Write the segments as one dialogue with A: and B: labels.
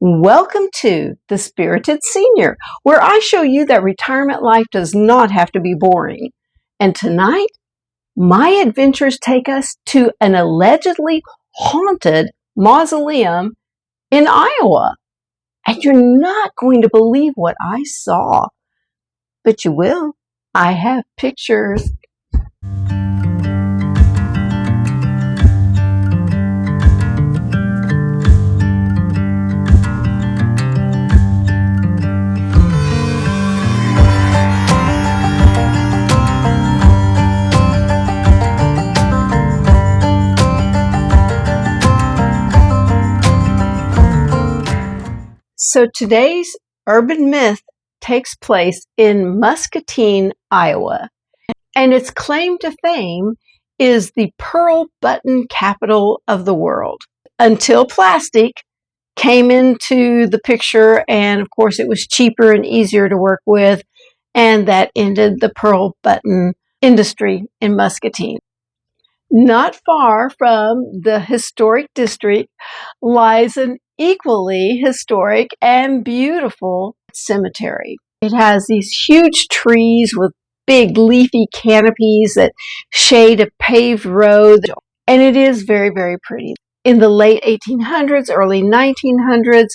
A: Welcome to The Spirited Senior, where I show you that retirement life does not have to be boring. And tonight, my adventures take us to an allegedly haunted mausoleum in Iowa. And you're not going to believe what I saw, but you will. I have pictures. So today's urban myth takes place in Muscatine, Iowa, and its claim to fame is the pearl button capital of the world. Until plastic came into the picture, and of course it was cheaper and easier to work with, and that ended the pearl button industry in Muscatine. Not far from the historic district lies an equally historic and beautiful cemetery. It has these huge trees with big leafy canopies that shade a paved road, and it is very, very pretty. In the late 1800s, early 1900s,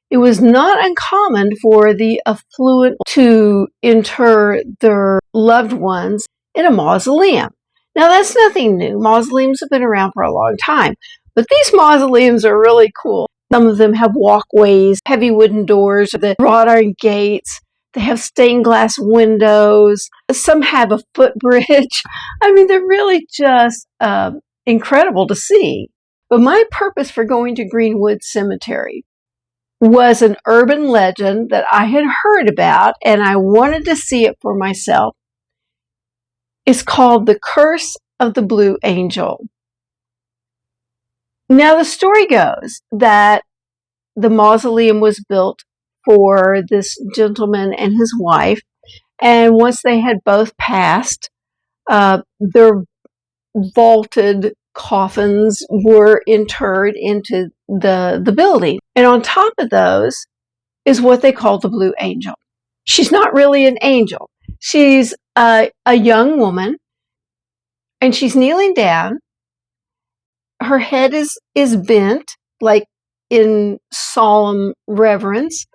A: it was not uncommon for the affluent to inter their loved ones in a mausoleum. Now, that's nothing new. Mausoleums have been around for a long time, but these mausoleums are really cool. Some of them have walkways, heavy wooden doors, the wrought iron gates. They have stained glass windows. Some have a footbridge. I mean, they're really just incredible to see. But my purpose for going to Greenwood Cemetery was an urban legend that I had heard about, and I wanted to see it for myself. It's called The Curse of the Blue Angel. Now, the story goes that the mausoleum was built for this gentleman and his wife, and once they had both passed, their vaulted coffins were interred into the building. And on top of those is what they call the Blue Angel. She's not really an angel. She's a young woman, and she's kneeling down. Her head is bent, like in solemn reverence.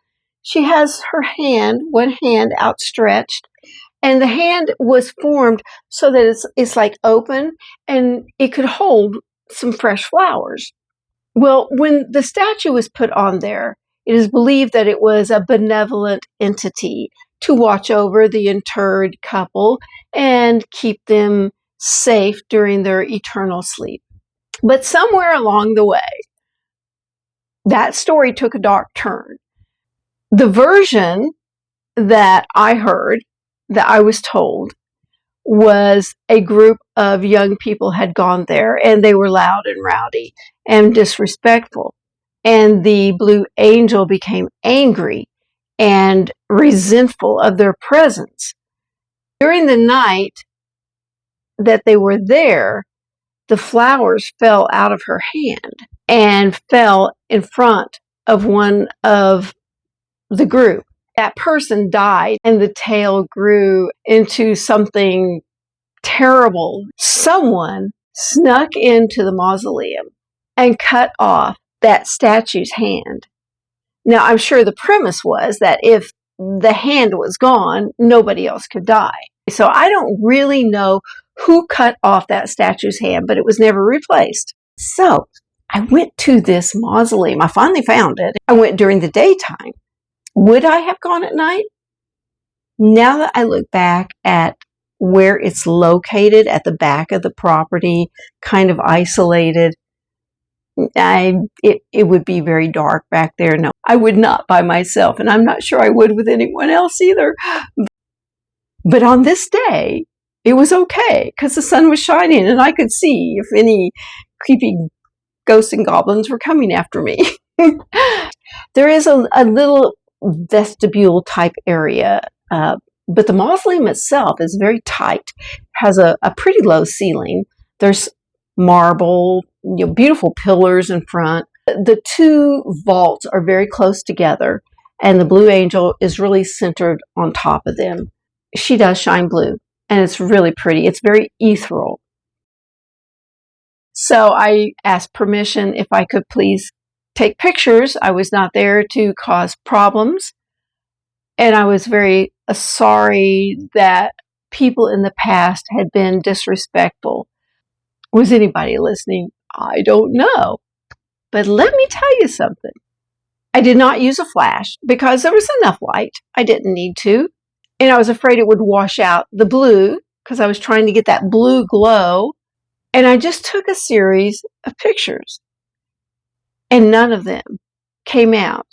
A: She has one hand outstretched, and the hand was formed so that it's like open, and it could hold some fresh flowers. Well, when the statue was put on there, it is believed that it was a benevolent entity to watch over the interred couple and keep them safe during their eternal sleep. But somewhere along the way, that story took a dark turn. The version that I heard, that I was told, was a group of young people had gone there, and they were loud and rowdy and disrespectful. And the Blue Angel became angry and resentful of their presence. During the night that they were there, the flowers fell out of her hand and fell in front of one of the group. That person died, and the tale grew into something terrible. Someone snuck into the mausoleum and cut off that statue's hand. Now, I'm sure the premise was that if the hand was gone, nobody else could die. So I don't really know who cut off that statue's hand, but it was never replaced. So I went to this mausoleum. I finally found it. I went during the daytime. Would I have gone at night? Now that I look back at where it's located at the back of the property, kind of isolated, it would be very dark back there. No, I would not by myself, and I'm not sure I would with anyone else either. But on this day, it was okay because the sun was shining and I could see if any creepy ghosts and goblins were coming after me. There is a little vestibule type area, but the mausoleum itself is very tight, has a pretty low ceiling. There's marble, beautiful pillars in front, The two vaults are very close together, and the Blue Angel is really centered on top of them. She does shine blue, and it's really pretty. It's very ethereal. So I asked permission if I could please take pictures. I was not there to cause problems, and I was very sorry that people in the past had been disrespectful. Was anybody listening? I don't know. But let me tell you something. I did not use a flash because there was enough light. I didn't need to. And I was afraid it would wash out the blue because I was trying to get that blue glow. And I just took a series of pictures, and none of them came out.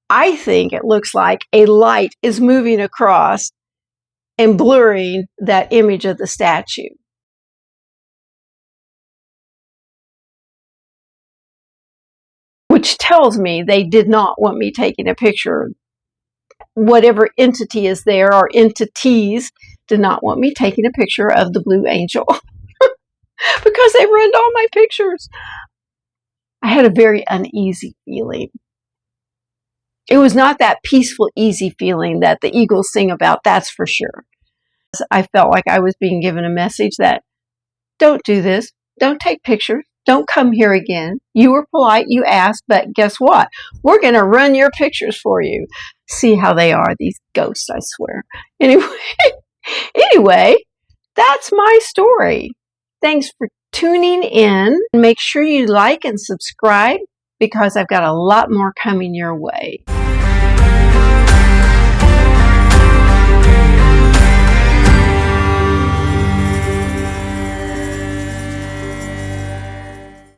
A: I think it looks like a light is moving across and blurring that image of the statue. Which tells me they did not want me taking a picture. Whatever entity is there, or entities, did not want me taking a picture of the Blue Angel because they ruined all my pictures. I had a very uneasy feeling. It was not that peaceful, easy feeling that the Eagles sing about, that's for sure. I felt like I was being given a message that, don't do this, don't take pictures, don't come here again. You were polite, you asked, but guess what? We're going to run your pictures for you. See how they are, these ghosts, I swear. Anyway, that's my story. Thanks for tuning in. Make sure you like and subscribe because I've got a lot more coming your way.